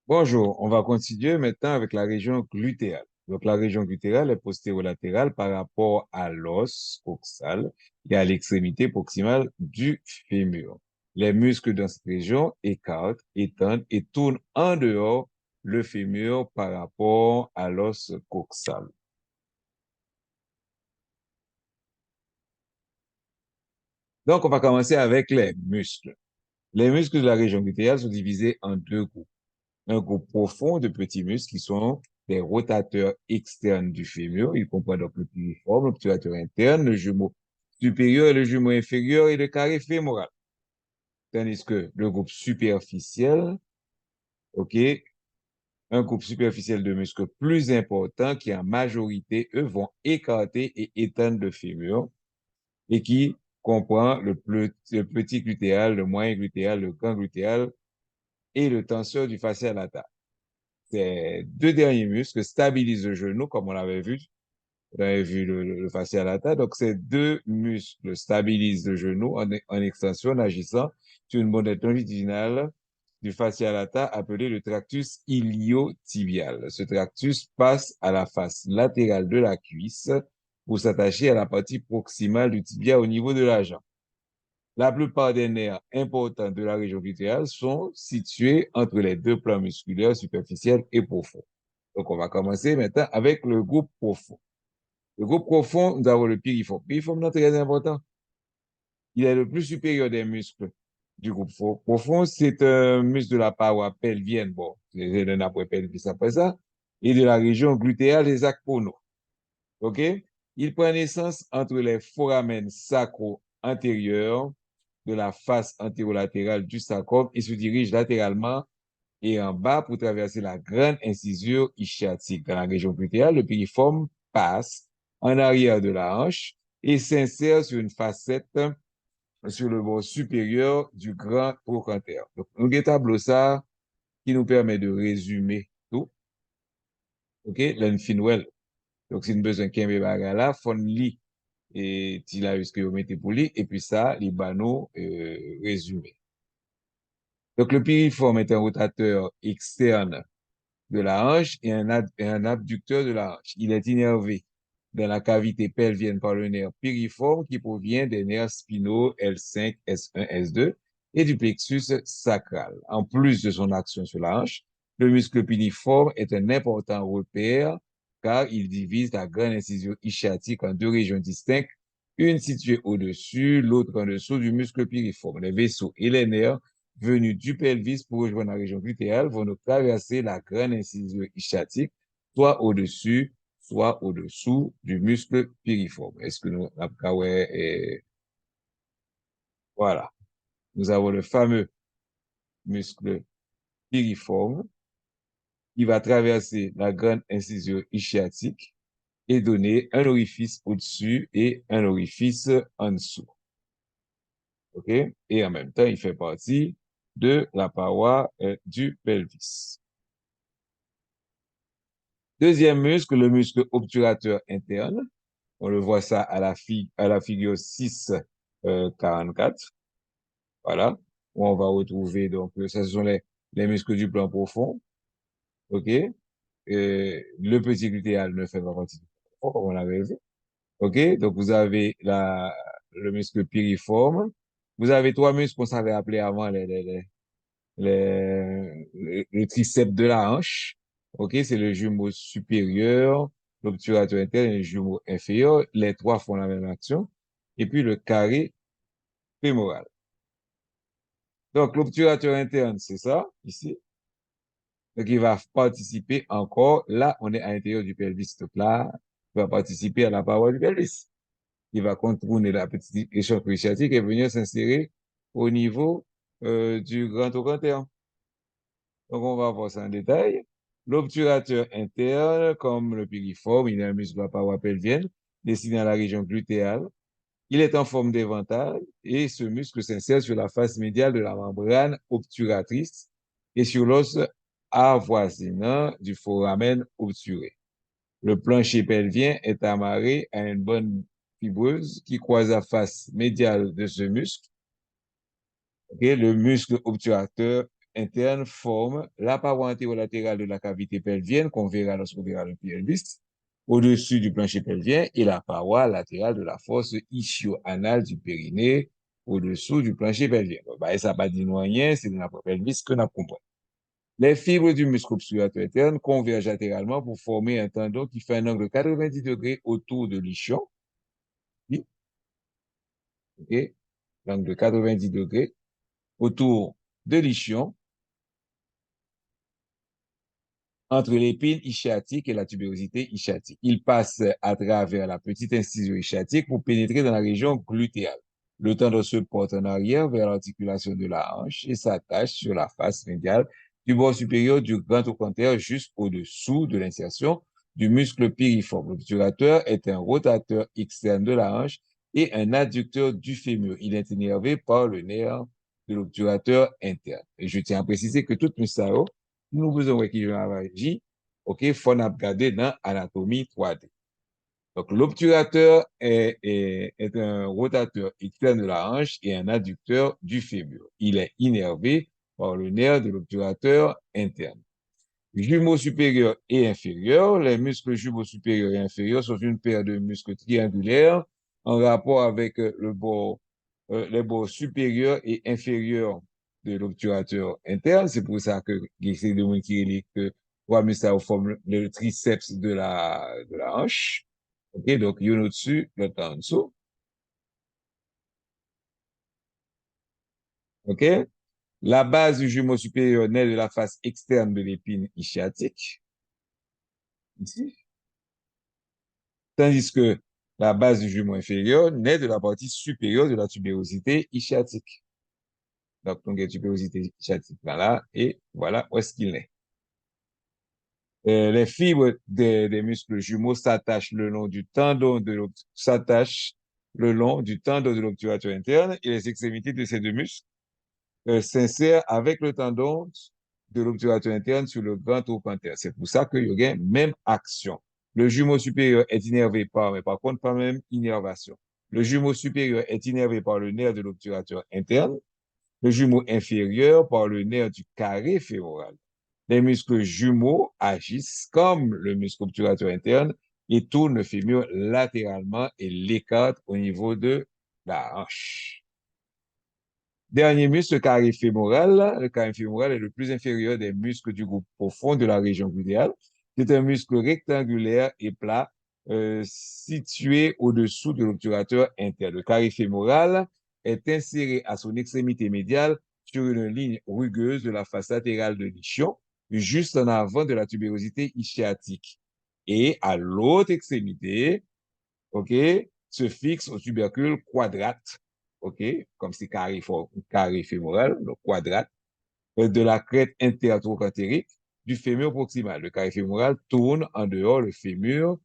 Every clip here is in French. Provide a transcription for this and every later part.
Bonjour, on va continuer maintenant avec la région glutéale. Donc, la région glutéale est postérolatérale par rapport à l'os coxal et à l'extrémité proximale du fémur. Les muscles dans cette région écartent, étendent et tournent en dehors le fémur par rapport à l'os coxal. Donc, on va commencer avec les muscles. Les muscles de la région glutéale sont divisés en deux groupes. Un groupe profond de petits muscles qui sont des rotateurs externes du fémur. Ils comprennent donc le piriforme, l'obturateur interne, le jumeau supérieur et le jumeau inférieur et le carré fémoral. Tandis que le groupe superficiel, OK, un groupe superficiel de muscles plus important qui en majorité, eux, vont écarter et étendre le fémur et qui comprend le petit glutéal, le moyen glutéal, le grand glutéal et le tenseur du fascia lata. Ces deux derniers muscles stabilisent le genou, comme on avait vu le fascia lata. Donc, ces deux muscles stabilisent le genou en extension, en agissant sur une bonnette longitudinale du fascia lata appelé le tractus iliotibial. Ce tractus passe à la face latérale de la cuisse pour s'attacher à la partie proximale du tibia au niveau de la jambe. La plupart des nerfs importants de la région glutéale sont situés entre les deux plans musculaires superficiels et profonds. Donc, on va commencer maintenant avec le groupe profond. Le groupe profond, nous avons le piriforme. Le piriforme, c'est très important. Il est le plus supérieur des muscles du groupe profond. C'est un muscle de la paroi pelvienne. Bon, c'est un après pelvis après ça. Et de la région glutéale des acronos. OK? Il prend naissance entre les foramen sacro-antérieurs de la face antérolatérale du sacrum et se dirige latéralement et en bas pour traverser la grande incisure ischiatique. Dans la région glutéale, le piriforme passe en arrière de la hanche et s'insère sur une facette sur le bord supérieur du grand trochanter. Donc, un tableau ça qui nous permet de résumer tout. OK? L'enfinwell. Donc, si nous besoin qu'un bagarre là, fon li et tu l'as que vous mettez pour lui, et puis ça, les banaux résumés. Donc, le piriforme est un rotateur externe de la hanche et un abducteur de la hanche. Il est innervé dans la cavité pelvienne par le nerf piriforme qui provient des nerfs spinaux L5, S1, S2 et du plexus sacral. En plus de son action sur la hanche, le muscle piriforme est un important repère car il divise la grande incision ischiatique en deux régions distinctes, une située au-dessus, l'autre en dessous du muscle piriforme. Les vaisseaux et les nerfs venus du pelvis pour rejoindre la région glutéale vont nous traverser la grande incision ischiatique, soit au-dessus, soit au-dessous du muscle piriforme. Est-ce que nous, voilà. Nous avons le fameux muscle piriforme qui va traverser la grande incision ischiatique et donner un orifice au-dessus et un orifice en dessous. OK? Et en même temps, il fait partie de la paroi du pelvis. Deuxième muscle, le muscle obturateur interne. On le voit ça à la figure 6,44. Voilà. Où on va retrouver, donc, ça, ce sont les muscles du plan profond. OK? Le petit glutéal ne fait pas partie du plan profond, comme on l'avait vu. OK? Donc, vous avez le muscle piriforme. Vous avez trois muscles qu'on savait appeler avant le triceps de la hanche. OK, c'est le jumeau supérieur, l'obturateur interne et le jumeau inférieur. Les trois font la même action. Et puis le carré fémoral. Donc, l'obturateur interne, c'est ça, ici. Donc, il va participer encore. Là, on est à l'intérieur du pelvis. Donc là, il va participer à la paroi du pelvis. Il va contourner la petite échancre sciatique et venir s'insérer au niveau du grand trochanter. Donc, on va voir ça en détail. L'obturateur interne, comme le piriforme, il est un muscle à paroi pelvienne, destiné à la région glutéale. Il est en forme d'éventail et ce muscle s'insère sur la face médiale de la membrane obturatrice et sur l'os avoisinant du foramen obturé. Le plancher pelvien est amarré à une bonne fibreuse qui croise la face médiale de ce muscle. Okay? Le muscle obturateur interne forme la paroi antérolatérale de la cavité pelvienne qu'on verra lorsqu'on verra le pelvis au-dessus du plancher pelvien et la paroi latérale de la fosse ischio-anale du périnée au-dessous du plancher pelvien. Bon, bah, ça n'a pas dit rien, c'est dans la pelvis que nous comprenons. Les fibres du muscle obturateur interne convergent latéralement pour former un tendon qui fait un angle de 90 degrés autour de l'ischio. Okay? L'angle de 90 degrés autour de l'ischio entre l'épine ischiatique et la tubérosité ischiatique. Il passe à travers la petite incision ischiatique pour pénétrer dans la région glutéale. Le tendon se porte en arrière vers l'articulation de la hanche et s'attache sur la face médiale du bord supérieur du grand trochanter juste au-dessous de l'insertion du muscle piriforme. L'obturateur est un rotateur externe de la hanche et un adducteur du fémur. Il est innervé par le nerf de l'obturateur interne. Et je tiens à préciser que toute muscle nous besoin qui agit, OK, faut regarder dans anatomie 3D. Donc, l'obturateur est un rotateur externe de la hanche et un adducteur du fémur. Il est innervé par le nerf de l'obturateur interne. Jumeaux supérieurs et inférieurs. Les muscles jumeaux supérieurs et inférieurs sont une paire de muscles triangulaires en rapport avec les bords supérieurs et inférieurs de l'obturateur interne. C'est pour ça que c'est de qui que trois muscles forment le triceps de la hanche. OK, donc il y en a au-dessus, l'autre en dessous. OK? La base du jumeau supérieur naît de la face externe de l'épine ischiatique, ici. Tandis que la base du jumeau inférieur naît de la partie supérieure de la tubérosité ischiatique. Donc, on a tubérosité ischiatique là, et voilà où est-ce qu'il est. Les fibres des muscles jumeaux s'attachent le long du tendon de l'obturateur interne et les extrémités de ces deux muscles s'insèrent avec le tendon de l'obturateur interne sur le grand trochanter. C'est pour ça qu'il y a une même action. Le jumeau supérieur est innervé mais par contre, pas même innervation. Le jumeau supérieur est innervé par le nerf de l'obturateur interne, le jumeau inférieur par le nerf du carré fémoral. Les muscles jumeaux agissent comme le muscle obturateur interne et tournent le fémur latéralement et l'écartent au niveau de la hanche. Dernier muscle, le carré fémoral. Le carré fémoral est le plus inférieur des muscles du groupe profond de la région glutéale. C'est un muscle rectangulaire et plat situé au-dessous de l'obturateur interne. Le carré fémoral est inséré à son extrémité médiale sur une ligne rugueuse de la face latérale de l'ischio, juste en avant de la tubérosité ischiatique. Et à l'autre extrémité, OK, se fixe au tubercule quadrate, OK, comme c'est carré fémoral, le quadrate, de la crête intertrochantérique du fémur proximal. Le carré fémoral tourne en dehors le fémur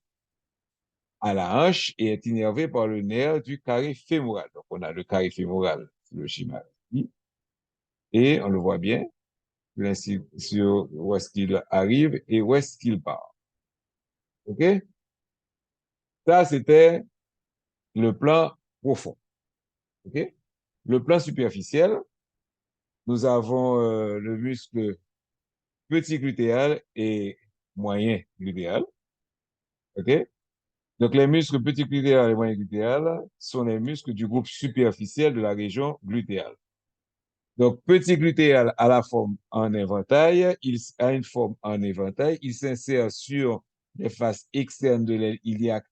à la hanche et est innervé par le nerf du carré fémoral. Donc, on a le carré fémoral, le schéma ici, et on le voit bien, sur où est-ce qu'il arrive et où est-ce qu'il part. OK? Ça, c'était le plan profond. OK? Le plan superficiel, nous avons le muscle petit glutéal et moyen glutéal. OK? Donc, les muscles petit glutéal et moyen glutéal sont les muscles du groupe superficiel de la région glutéale. Donc, petit glutéal a la forme en éventail, il a une forme en éventail, il s'insère sur les faces externes de l'aile iliaque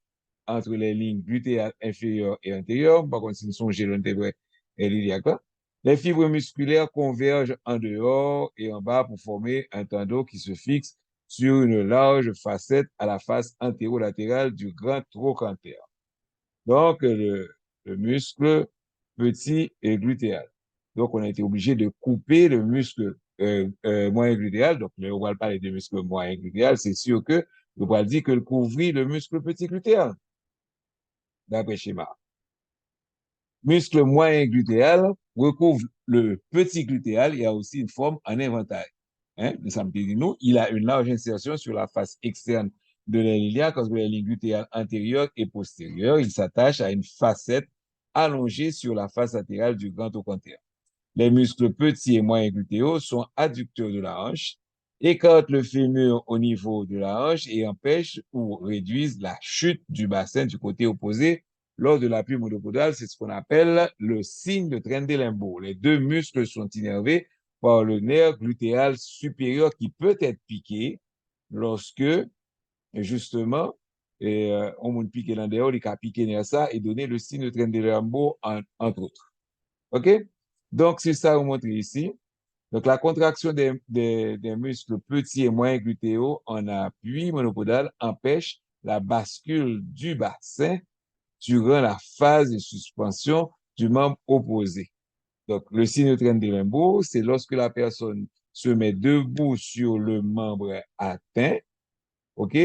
entre les lignes glutéales inférieures et antérieures. Par contre, si nous songez l'intégré et l'iliaque, les fibres musculaires convergent en dehors et en bas pour former un tendon qui se fixe sur une large facette à la face antérolatérale du grand trochanter. Donc, le muscle petit et glutéal. Donc, on a été obligé de couper le muscle moyen glutéal. Donc, on va parler de muscle moyen glutéal. C'est sûr que on va dire que le couvrit le muscle petit glutéal, d'après schéma. Muscle moyen glutéal recouvre le petit glutéal. Il y a aussi une forme en éventail. Hein? Nous, il a une large insertion sur la face externe de l'aile iliaque entre les lignes glutéales antérieures et postérieures. Il s'attache à une facette allongée sur la face latérale du grand trochanter. Les muscles petits et moyens glutéaux sont adducteurs de la hanche, écartent le fémur au niveau de la hanche et empêchent ou réduisent la chute du bassin du côté opposé lors de l'appui monopodal. C'est ce qu'on appelle le signe de Trendelenburg. Les deux muscles sont innervés par le nerf glutéal supérieur qui peut être piqué lorsque, justement, on m'a piqué dans dehors, il a piqué dans ça et donné le signe de Trendelenburg entre autres. OK? Donc, c'est ça, vous montre ici. Donc, la contraction des muscles petits et moyens glutéaux en appui monopodal empêche la bascule du bassin durant la phase de suspension du membre opposé. Donc, le signe de Trendelenburg, c'est lorsque la personne se met debout sur le membre atteint, OK?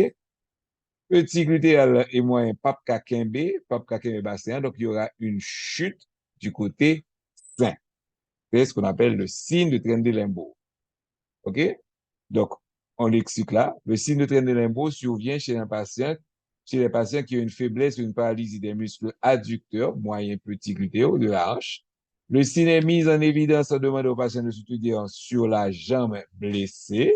Petit glutéal et moyen pape kakembe bassin, donc il y aura une chute du côté sain. C'est ce qu'on appelle le signe de Trendelenburg. OK? Donc, on l'explique là. Le signe de Trendelenburg survient chez les patients qui ont une faiblesse ou une paralysie des muscles adducteurs, moyen petit glutéaux de la hanche. Le signe est mis en évidence en demandant au patient de se tenir sur la jambe blessée.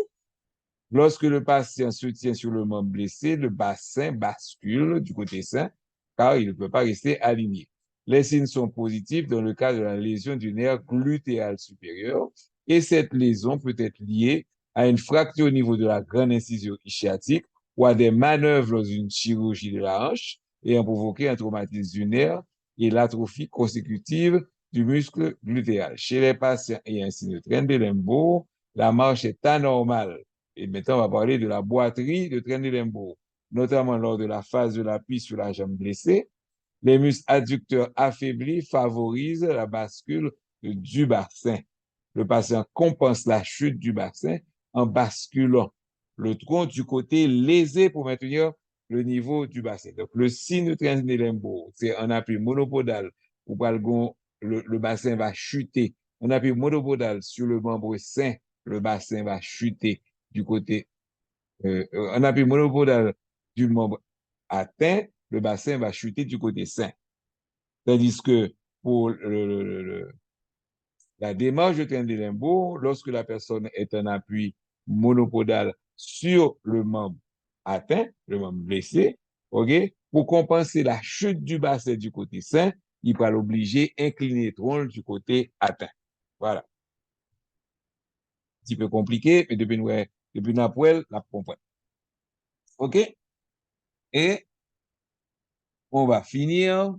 Lorsque le patient se tient sur le membre blessé, le bassin bascule du côté sain, car il ne peut pas rester aligné. Les signes sont positifs dans le cas de la lésion du nerf glutéal supérieur, et cette lésion peut être liée à une fracture au niveau de la grande incision ischiatique ou à des manœuvres lors d'une chirurgie de la hanche ayant provoqué un traumatisme du nerf et l'atrophie consécutive du muscle glutéal. Chez les patients ayant un signe de Trendelenburg, la marche est anormale. Et maintenant, on va parler de la boiterie de Trendelenburg, notamment lors de la phase de l'appui sur la jambe blessée. Les muscles adducteurs affaiblis favorisent la bascule du bassin. Le patient compense la chute du bassin en basculant le tronc du côté lésé pour maintenir le niveau du bassin. Donc, le signe de Trendelenburg, c'est un appui monopodal où le bassin va chuter. Un appui monopodal sur le membre sain, le bassin va chuter du côté, un appui monopodal du membre atteint, le bassin va chuter du côté sain. Tandis que pour la démarche de Trendelenburg, lorsque la personne est en appui monopodal sur le membre atteint, le membre blessé, ok, pour compenser la chute du bassin du côté sain, il va l'obliger à incliner le tronc du côté atteint. Voilà. Un petit peu compliqué, mais depuis Napoel, la comprendre. OK? Et on va finir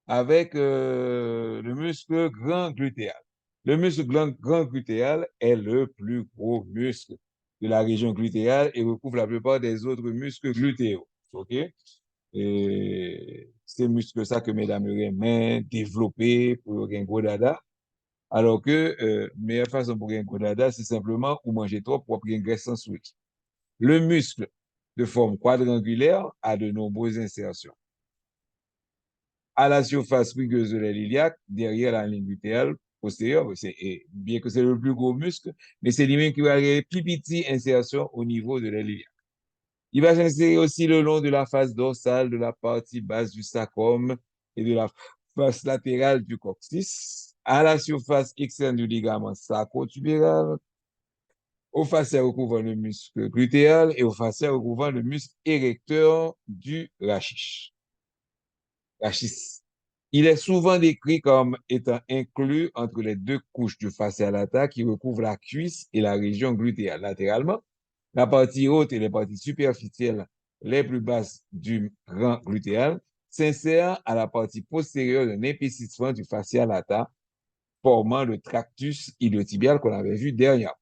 avec le muscle grand glutéal. Le muscle grand glutéal est le plus gros muscle de la région glutéale et recouvre la plupart des autres muscles glutéaux. OK? Et c'est muscle ça que mesdames aimeraient développer pour un gros dada. Alors que meilleure façon pour un gros dada, c'est simplement ou manger trop pour prendre une graisse sans sucre. Le muscle de forme quadrangulaire a de nombreuses insertions. À la surface rugueuse de l'aile iliaque, derrière la ligne glutéale postérieure, bien que c'est le plus gros muscle, mais c'est lui-même qui va avoir plus petite insertion au niveau de l'aile iliaque. Il va s'insérer aussi le long de la face dorsale, de la partie basse du sacrum et de la face latérale du coccyx, à la surface externe du ligament sacro-tubéral, au fascia recouvrant le muscle glutéal et au fascia recouvrant le muscle érecteur du rachis. Il est souvent décrit comme étant inclus entre les deux couches du fascia lata qui recouvrent la cuisse et la région glutéale. Latéralement, la partie haute et les parties superficielles les plus basses du grand glutéal s'insèrent à la partie postérieure d'un épaississement du fascia lata formant le tractus iliotibial qu'on avait vu dernièrement.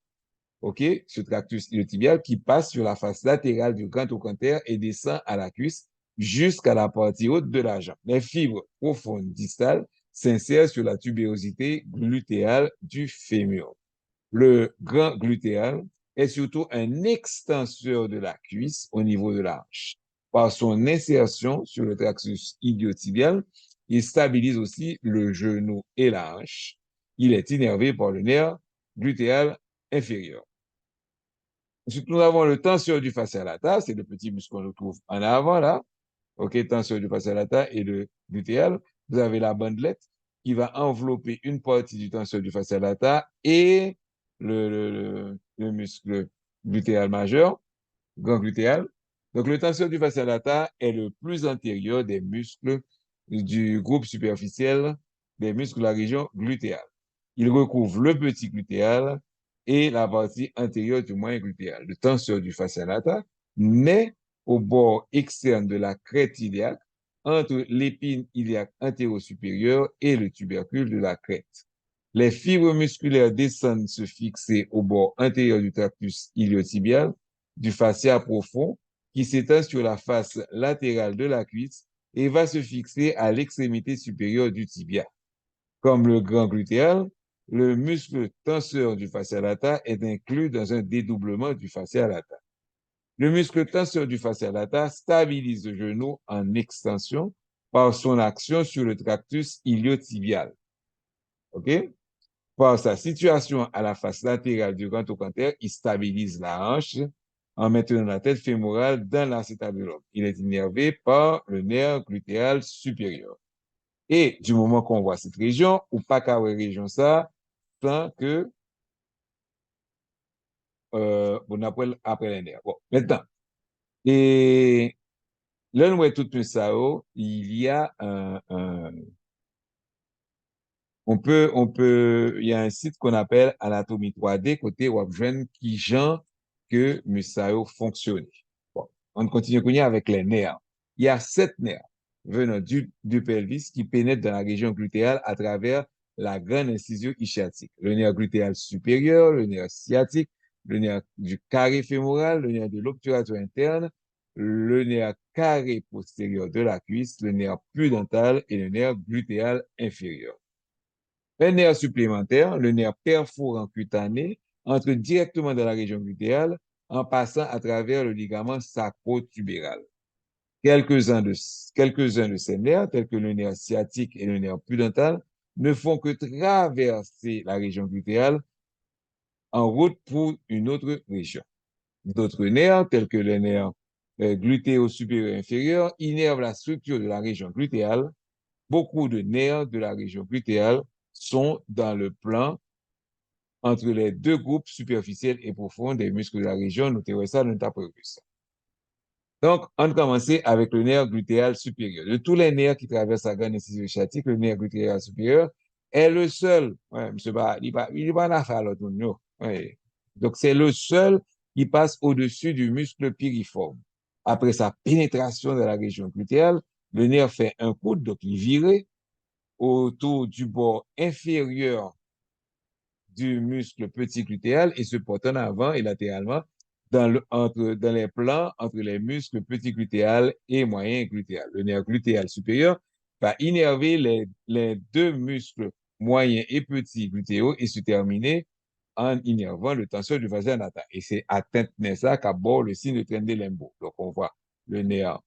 OK? Ce tractus iliotibial qui passe sur la face latérale du grand trochanter et descend à la cuisse jusqu'à la partie haute de la jambe. Les fibres profondes distales s'insèrent sur la tubérosité glutéale du fémur. Le grand glutéal est surtout un extenseur de la cuisse au niveau de la hanche. Par son insertion sur le tractus iliotibial, il stabilise aussi le genou et la hanche. Il est innervé par le nerf glutéal inférieur. Ensuite, nous avons le tenseur du fascia lata, c'est le petit muscle qu'on retrouve en avant là. OK, tenseur du fascia lata et le glutéal. Vous avez la bandelette. qui va envelopper une partie du tenseur du fascia lata et le muscle glutéal majeur, grand glutéal. Donc, le tenseur du fascia lata est le plus antérieur des muscles du groupe superficiel des muscles de la région glutéale. Il recouvre le petit glutéal et la partie antérieure du moyen glutéal. Le tenseur du fascia lata naît au bord externe de la crête iliaque entre l'épine iliaque antéro-supérieure et le tubercule de la crête. Les fibres musculaires descendent se fixer au bord antérieur du tractus iliotibial, du fascia profond, qui s'étend sur la face latérale de la cuisse et va se fixer à l'extrémité supérieure du tibia. Comme le grand glutéal, le muscle tenseur du fascia lata est inclus dans un dédoublement du fascia lata. Le muscle tenseur du fascia lata stabilise le genou en extension par son action sur le tractus iliotibial. OK? Par sa situation à la face latérale du grand trochanter, il stabilise la hanche en maintenant la tête fémorale dans l'acétabulum. Il est innervé par le nerf glutéal supérieur. Et du moment qu'on voit cette région, ou pas qu'à la région ça, sans que on appelle après les nerfs. Bon, maintenant, et là, nous voyons tout ça, il y a il y a un site qu'on appelle Anatomie 3D, côté Wabjen, qui genre que Musao fonctionne. Bon, on continue avec les nerfs. Il y a 7 nerfs venant du pelvis qui pénètrent dans la région glutéale à travers la grande incision ischiatique. Le nerf glutéal supérieur, le nerf sciatique, le nerf du carré fémoral, le nerf de l'obturateur interne, le nerf carré postérieur de la cuisse, le nerf pudendal et le nerf glutéal inférieur. Un nerf supplémentaire, le nerf perforant cutané, entre directement dans la région glutéale en passant à travers le ligament sacro-tubéral. Quelques-uns de ces nerfs, tels que le nerf sciatique et le nerf pudental, ne font que traverser la région glutéale en route pour une autre région. D'autres nerfs, tels que le nerf glutéo-supérieur inférieur, innervent la structure de la région glutéale. Beaucoup de nerfs de la région glutéale sont dans le plan entre les deux groupes superficiels et profonds des muscles de la région notorisale notapurus. Donc, on commence avec le nerf glutéal supérieur. De tous les nerfs qui traversent la grande incision sciatique, le nerf glutéal supérieur est le seul. Ouais, monsieur, il n'est pas en affaire l'autre. Ouais. Donc, c'est le seul qui passe au-dessus du muscle piriforme. Après sa pénétration dans la région glutéale, le nerf fait un coude, donc il vire autour du bord inférieur du muscle petit glutéal et se porte en avant et latéralement dans les plans entre les muscles petit glutéal et moyen glutéal. Le nerf glutéal supérieur va innerver les deux muscles moyen et petit glutéaux et se terminer en innervant le tenseur du fascia lata. Et c'est atteinte de ça qu'à bord le signe de Trendelenburg. Donc, on voit le nerf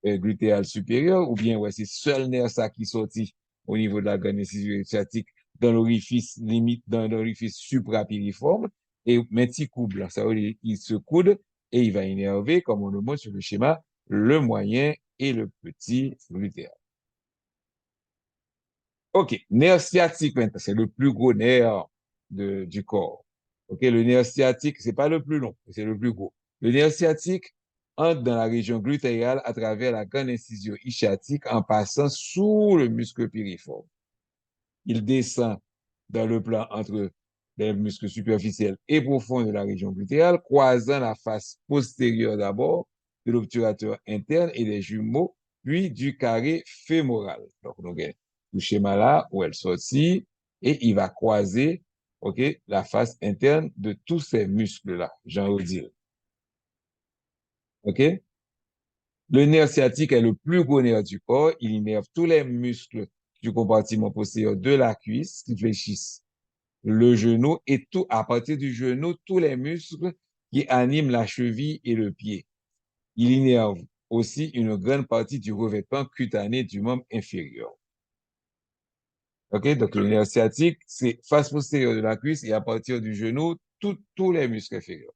glutéal supérieur, ou bien ouais, c'est seul nerf ça qui sortit au niveau de la grande incision sciatique dans l'orifice limite, dans l'orifice suprapiriforme, et petit coude là, ça veut dire il se coude et il va innerver, comme on le montre sur le schéma, le moyen et le petit glutéal. OK, nerf sciatique maintenant, c'est le plus gros nerf du corps. OK, le nerf sciatique, c'est pas le plus long, c'est le plus gros. Le nerf sciatique entre dans la région glutéale à travers la grande incision ischiatique en passant sous le muscle piriforme. Il descend dans le plan entre les muscles superficiels et profonds de la région glutéale, croisant la face postérieure d'abord de l'obturateur interne et des jumeaux, puis du carré fémoral. Donc, nous avons le schéma là où elle sortit et il va croiser, OK, la face interne de tous ces muscles-là, Jean-Odile. OK? Le nerf sciatique est le plus gros nerf du corps. Il innerve tous les muscles du compartiment postérieur de la cuisse qui fléchissent le genou et tout, à partir du genou, tous les muscles qui animent la cheville et le pied. Il innerve aussi une grande partie du revêtement cutané du membre inférieur. OK? Donc, le nerf sciatique, c'est face postérieure de la cuisse et à partir du genou, tous les muscles inférieurs.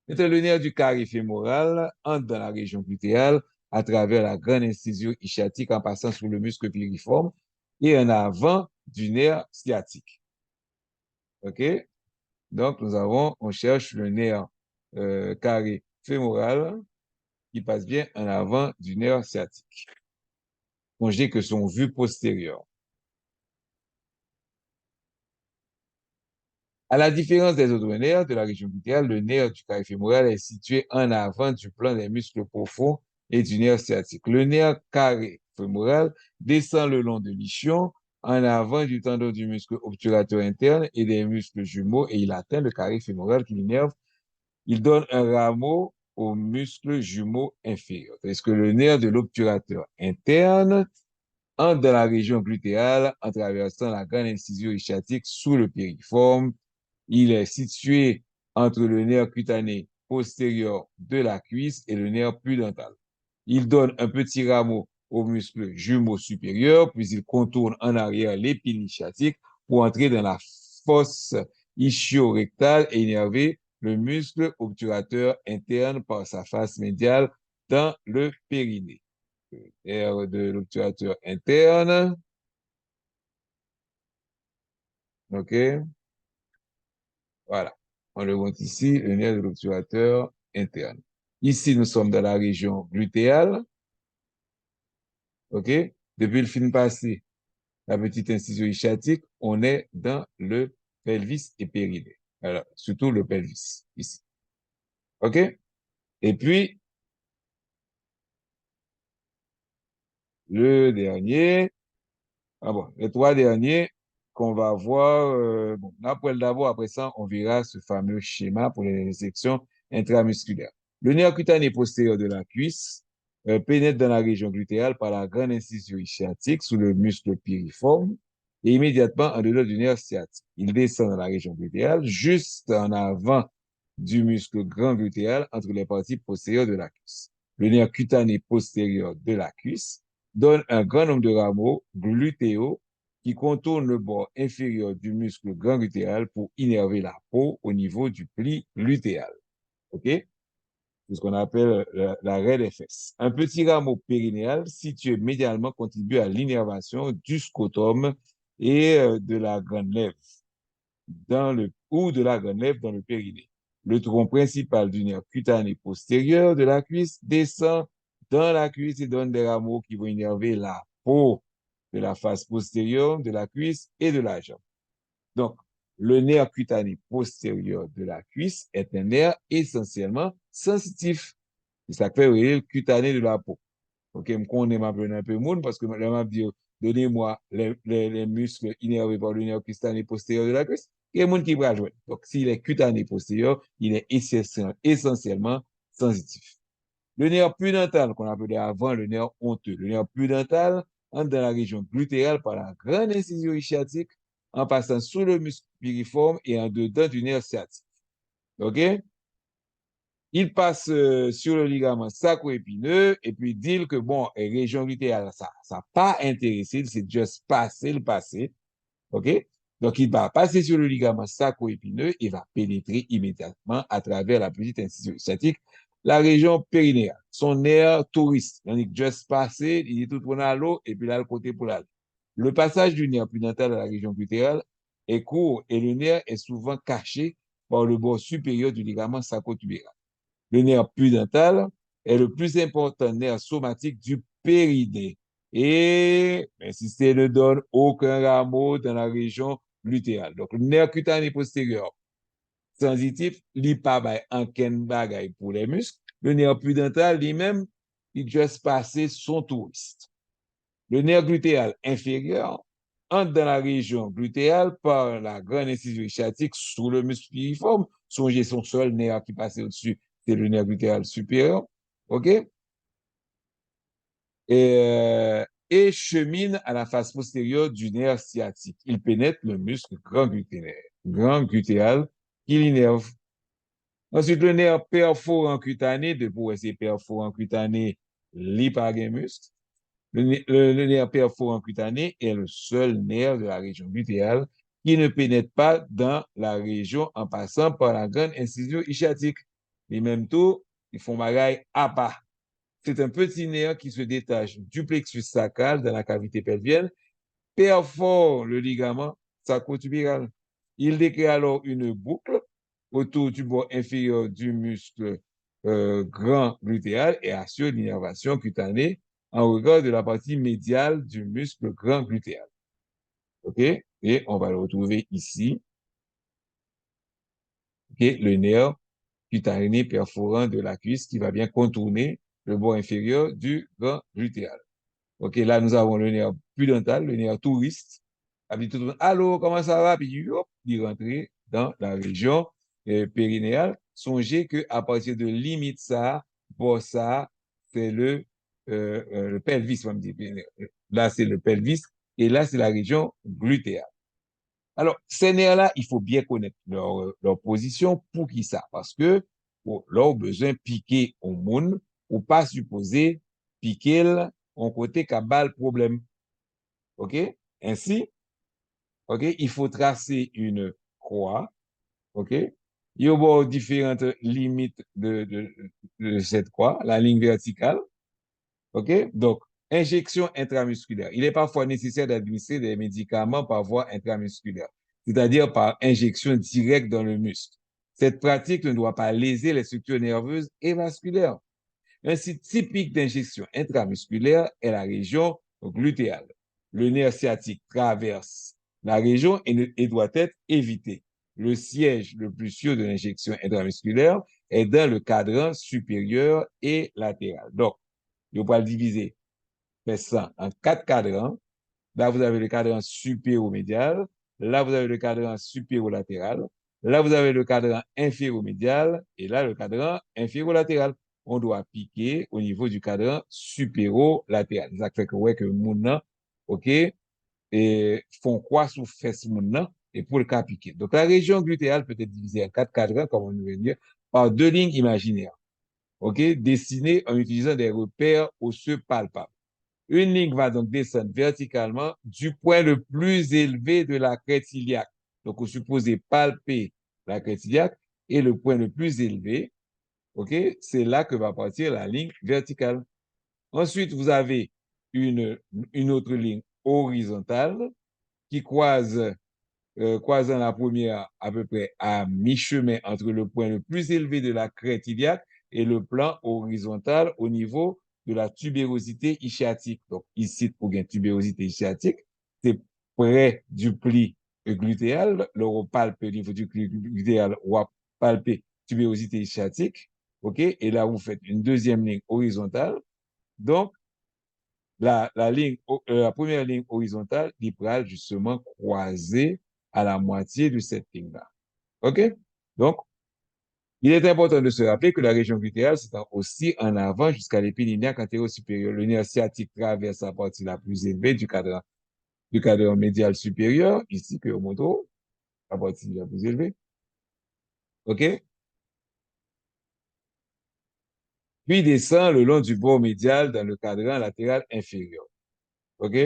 Maintenant, le nerf du carré fémoral entre dans la région glutéale à travers la grande incision ischiatique en passant sur le muscle piriforme et en avant du nerf sciatique. OK? Donc, on cherche le nerf carré fémoral qui passe bien en avant du nerf sciatique. Songez que son vue postérieure. À la différence des autres nerfs de la région glutéale, le nerf du carré fémoral est situé en avant du plan des muscles profonds et du nerf sciatique. Le nerf carré fémoral descend le long de l'ischio en avant du tendon du muscle obturateur interne et des muscles jumeaux et il atteint le carré fémoral qui l'innerve. Il donne un rameau aux muscles jumeaux inférieurs. Est-ce que le nerf de l'obturateur interne entre dans la région glutéale en traversant la grande incision ischiatique sous le piriforme. Il est situé entre le nerf cutané postérieur de la cuisse et le nerf pudendal. Il donne un petit rameau au muscle jumeau supérieur, puis il contourne en arrière l'épine ischiatique pour entrer dans la fosse ischio-rectale et innerver le muscle obturateur interne par sa face médiale dans le périnée. Nerf de l'obturateur interne. OK? Voilà. On le montre ici, le nerf de l'obturateur interne. Ici, nous sommes dans la région glutéale. OK? Depuis le film passé, la petite incision ischiatique, on est dans le pelvis et périnée. Alors, surtout le pelvis, ici. OK? Et puis, le dernier, les trois derniers qu'on va voir, bon, après d'abord, après ça, on verra ce fameux schéma pour les sections intramusculaires. Le nerf cutané postérieur de la cuisse pénètre dans la région glutéale par la grande incision ischiatique sous le muscle piriforme et immédiatement en dedans du nerf sciatique. Il descend dans la région glutéale juste en avant du muscle grand glutéal entre les parties postérieures de la cuisse. Le nerf cutané postérieur de la cuisse donne un grand nombre de rameaux glutéaux qui contournent le bord inférieur du muscle grand glutéal pour innerver la peau au niveau du pli glutéal. OK? C'est ce qu'on appelle l'arrêt des fesses. Un petit rameau périnéal situé médialement contribue à l'innervation du scotum et de la grande lèvre ou de la grande lèvre dans le périnée. Le tronc principal du nerf cutané postérieur de la cuisse descend dans la cuisse et donne des rameaux qui vont innerver la peau de la face postérieure de la cuisse et de la jambe. Donc, le nerf cutané postérieur de la cuisse est un nerf essentiellement sensitif. C'est ça que fait le cutané de la peau. OK, je connais ma un peu monde parce que là, m'a dit, donnez-moi les muscles innervés par le nerf cutané postérieur de la cuisse. Il y a des gens qui va jouer. Donc, s'il est cutané postérieur, il est essentiellement sensitif. Le nerf pudendal, qu'on appelait avant le nerf honteux. Le nerf pudendal entre dans la région glutéale par la grande incision ischiatique en passant sous le muscle piriforme et en dedans du nerf sciatique. OK? Il passe sur le ligament sacro-épineux et puis dit que, bon, région glutéale, ça n'a pas intéressé, c'est juste passer le passé. OK? Donc, il va passer sur le ligament sacro-épineux et va pénétrer immédiatement à travers la petite incision sciatique la région périnéale. Son nerf touriste. Il est juste passé, il est tout tourné à l'eau et puis là, le côté pour l'aller. Le passage du nerf pudendal à la région glutéale est court et le nerf est souvent caché par le bord supérieur du ligament sacro-tubéral. Le nerf pudendal est le plus important nerf somatique du périnée et insister ne donne aucun rameau dans la région glutéale. Donc, le nerf cutané postérieur sensitif, il n'y a pas aucun bagage pour les muscles. Le nerf pudendal lui-même, il juste passer son touriste. Le nerf glutéal inférieur entre dans la région glutéale par la grande incision ischiatique sous le muscle piriforme. Songez son seul nerf qui passe au-dessus, c'est le nerf glutéal supérieur. OK? Et chemine à la face postérieure du nerf sciatique. Il pénètre le muscle grand glutéal qui l'innerve. Ensuite, le nerf perforant cutané, de pour essayer perforant cutané, l'hypagemuscle. Le nerf perforant cutané est le seul nerf de la région glutéale qui ne pénètre pas dans la région en passant par la grande incision ischiatique. Les mêmes taux, ils font bagaille à part. C'est un petit nerf qui se détache du plexus sacral dans la cavité pelvienne perfore le ligament sacrotuméral. Il décrée alors une boucle autour du bord inférieur du muscle grand glutéal et assure l'innervation cutanée en regard de la partie médiale du muscle grand glutéal. OK? Et on va le retrouver ici. OK? Le nerf cutané perforant de la cuisse qui va bien contourner le bord inférieur du grand glutéal. OK? Là, nous avons le nerf pudendal, le nerf touriste. Allô, comment ça va? Puis, hop, il rentre dans la région périnéale. Songez qu'à partir de limite ça, bon ça, c'est le pelvis, on me dit. Là, c'est le pelvis. Et là, c'est la région glutéale. Alors, ces nerfs-là, il faut bien connaître leur position pour qui ça? Parce que, bon, leur besoin piquer au monde, ou pas supposé piquer en côté qu'à bas le problème. OK? Ainsi, OK, il faut tracer une croix. OK? Il y a différentes limites de cette croix, la ligne verticale. OK? Donc, injection intramusculaire. Il est parfois nécessaire d'administrer des médicaments par voie intramusculaire, c'est-à-dire par injection directe dans le muscle. Cette pratique ne doit pas léser les structures nerveuses et vasculaires. Un site typique d'injection intramusculaire est la région glutéale. Le nerf sciatique traverse la région et doit être évité. Le siège le plus sûr de l'injection intramusculaire est dans le cadran supérieur et latéral. Donc, je vais le diviser, faire ça en 4 cadrans. Là, vous avez le cadran supéro-médial. Là, vous avez le cadran supéro-latéral. Là, vous avez le cadran inféro-médial. Et là, le cadran inféro-latéral. On doit piquer au niveau du cadran supéro-latéral. Ça fait que, ouais, que moun OK, et font quoi sous fesse moun et pour le cas piquer. Donc, la région glutéale peut être divisée en 4 cadrans, comme on vient de dire, par 2 lignes imaginaires. OK, dessinées en utilisant des repères osseux palpables. Une ligne va donc descendre verticalement du point le plus élevé de la crête iliaque. Donc, vous supposez palper la crête iliaque et le point le plus élevé, OK, c'est là que va partir la ligne verticale. Ensuite, vous avez une autre ligne horizontale qui croisant la première à peu près à mi-chemin entre le point le plus élevé de la crête iliaque et le plan horizontal au niveau de la tubérosité ischiatique. Donc, ici, pour une tubérosité ischiatique, c'est près du pli glutéal, le palpe au niveau du pli glutéal, ou palper tubérosité ischiatique, OK? Et là, vous faites une deuxième ligne horizontale. Donc, la première ligne horizontale, il pourra justement croiser à la moitié de cette ligne-là. OK? Donc, il est important de se rappeler que la région glutéale s'étend aussi en avant jusqu'à l'épine iliaque antéro-supérieur. Le nerf sciatique traverse la partie la plus élevée du cadran médial supérieur, ici que au montre, la partie la plus élevée. OK? Puis descend le long du bord médial dans le cadran latéral inférieur. OK?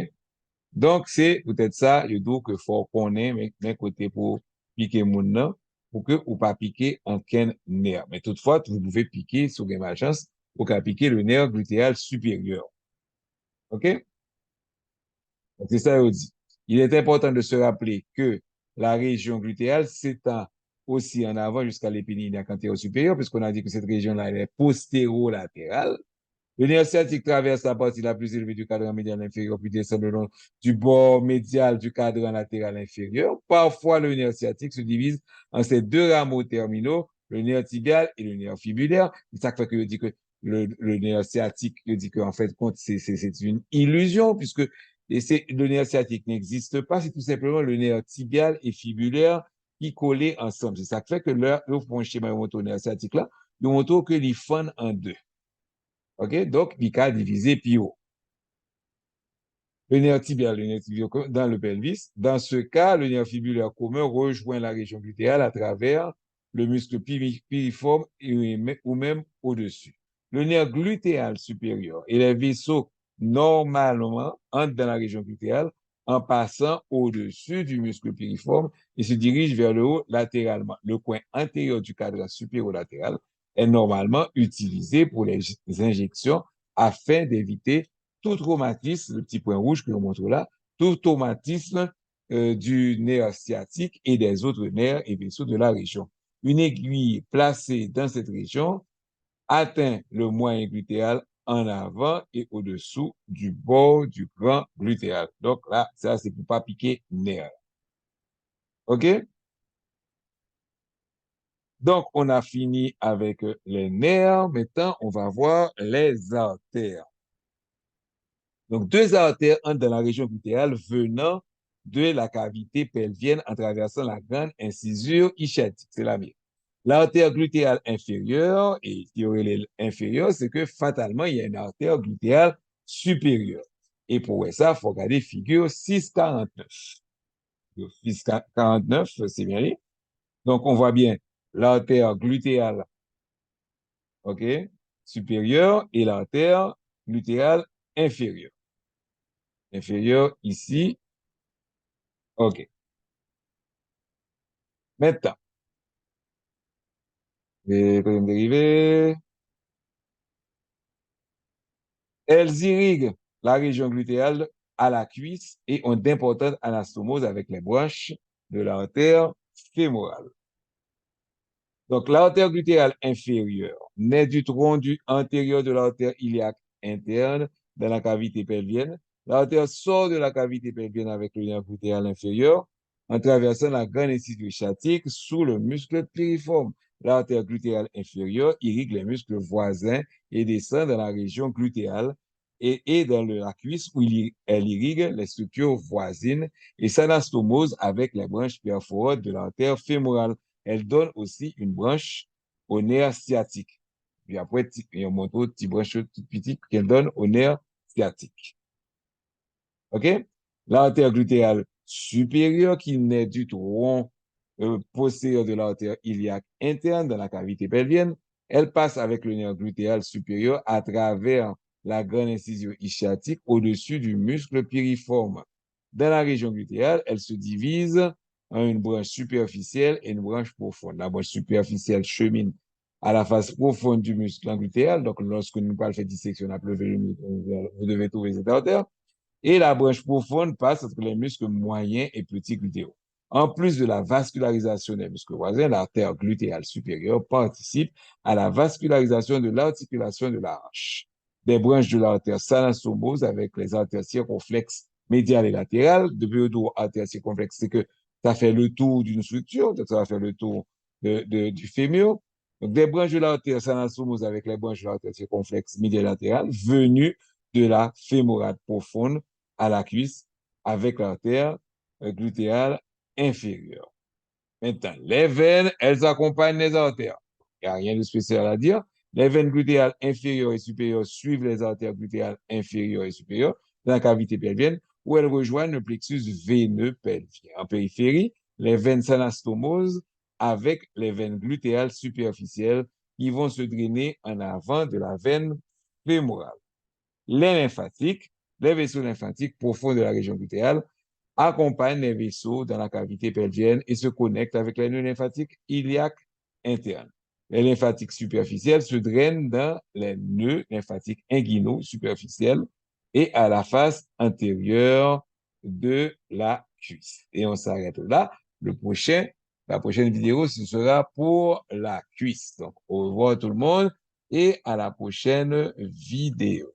Donc, c'est peut-être ça, je dis que faut qu'on ait mes côtés pour piquer mon nom, pour que ou pas piquer aucun nerf. Mais toutefois, vous pouvez piquer, sur une malchance, pour qu'à piquer le nerf glutéal supérieur. OK? Donc, c'est ça, je dis. Il est important de se rappeler que la région glutéale s'étend aussi en avant jusqu'à l'épine iliaque antéro-supérieure, puisqu'on a dit que cette région-là, elle est postéro-latérale. Le nerf sciatique traverse la partie la plus élevée du cadran médial inférieur, puis descend le long du bord médial du cadran latéral inférieur. Parfois, le nerf sciatique se divise en ces deux rameaux terminaux, le nerf tibial et le nerf fibulaire. C'est ça qui fait que je dis que le nerf sciatique, je dis qu'en fait, c'est une illusion, puisque le nerf sciatique n'existe pas, c'est tout simplement le nerf tibial et fibulaire qui collent ensemble. C'est ça qui fait que là, le schéma de nerf sciatique là, il montre que les font en deux. OK? Donc, il a divisé puis haut. Le nerf tibial, le nerf tibial dans le pelvis. Dans ce cas, le nerf fibulaire commun rejoint la région glutéale à travers le muscle piriforme ou même au-dessus. Le nerf glutéal supérieur et les vaisseaux normalement entrent dans la région glutéale en passant au-dessus du muscle piriforme et se dirigent vers le haut latéralement. Le coin antérieur du cadran supéro-latéral est normalement utilisé pour les injections afin d'éviter tout traumatisme, le petit point rouge que je montre là, automatisme du nerf sciatique et des autres nerfs et vaisseaux de la région. Une aiguille placée dans cette région atteint le moyen glutéal en avant et au-dessous du bord du grand glutéal. Donc là, ça, c'est pour pas piquer nerf. OK? Donc, on a fini avec les nerfs. Maintenant, on va voir les artères. Donc, deux artères entrent dans la région glutéale venant de la cavité pelvienne en traversant la grande incisure ischiatique. C'est la mienne. L'artère glutéale inférieure et thyroïdale inférieure, c'est que fatalement, il y a une artère glutéale supérieure. Et pour ça, il faut regarder figure 649. 649, c'est bien dit. Donc, on voit bien l'artère glutéale, OK, supérieure et l'artère glutéale inférieure. Inférieure ici, OK. Maintenant, les colonnes dérivées, elles irriguent la région glutéale à la cuisse et ont d'importantes anastomoses avec les branches de l'artère fémorale. Donc, l'artère glutéale inférieure naît du tronc antérieur de l'artère iliaque interne dans la cavité pelvienne. L'artère sort de la cavité pelvienne avec le nerf glutéal inférieur en traversant la grande incisure sciatique sous le muscle piriforme. L'artère glutéale inférieure irrigue les muscles voisins et descend dans la région glutéale et dans la cuisse où elle irrigue les structures voisines et s'anastomose avec les branches perforantes de l'artère fémorale. Elle donne aussi une branche au nerf sciatique. Puis après, il y a un montre petit branche toute petite qu'elle donne au nerf sciatique. OK? L'artère glutéale supérieure qui naît du tronc postérieur de l'artère iliaque interne dans la cavité pelvienne, elle passe avec le nerf glutéal supérieur à travers la grande incision ischiatique au-dessus du muscle piriforme. Dans la région glutéale, elle se divise en une branche superficielle et une branche profonde. La branche superficielle chemine à la face profonde du muscle glutéal. Donc, lorsque nous parlons de dissection, on a levé le muscle, vous devez trouver cette artère. Et la branche profonde passe entre les muscles moyens et petits glutéaux. En plus de la vascularisation des muscles voisins, l'artère glutéale supérieure participe à la vascularisation de l'articulation de la hanche. Des branches de l'artère s'anastomosent avec les artères circonflexes médiales et latérales. Depuis le tour artère circonflexe, c'est que ça fait le tour d'une structure, ça va faire le tour du fémur. Donc, des branches de l'artère s'anastomosent avec les branches de l'artère circonflexe médiale et latérale venues de la fémorale profonde à la cuisse avec l'artère glutéale inférieure. Maintenant, les veines, elles accompagnent les artères. Il n'y a rien de spécial à dire. Les veines glutéales inférieures et supérieures suivent les artères glutéales inférieures et supérieures dans la cavité pelvienne où elles rejoignent le plexus veineux pelvien. En périphérie, les veines s'anastomosent avec les veines glutéales superficielles qui vont se drainer en avant de la veine fémorale. Les lymphatiques, les vaisseaux lymphatiques profonds de la région glutéale accompagnent les vaisseaux dans la cavité pelvienne et se connectent avec les nœuds lymphatiques iliaques internes. Les lymphatiques superficiels se drainent dans les nœuds lymphatiques inguinaux superficiels et à la face antérieure de la cuisse. Et on s'arrête là. La prochaine vidéo, ce sera pour la cuisse. Donc, au revoir tout le monde et à la prochaine vidéo.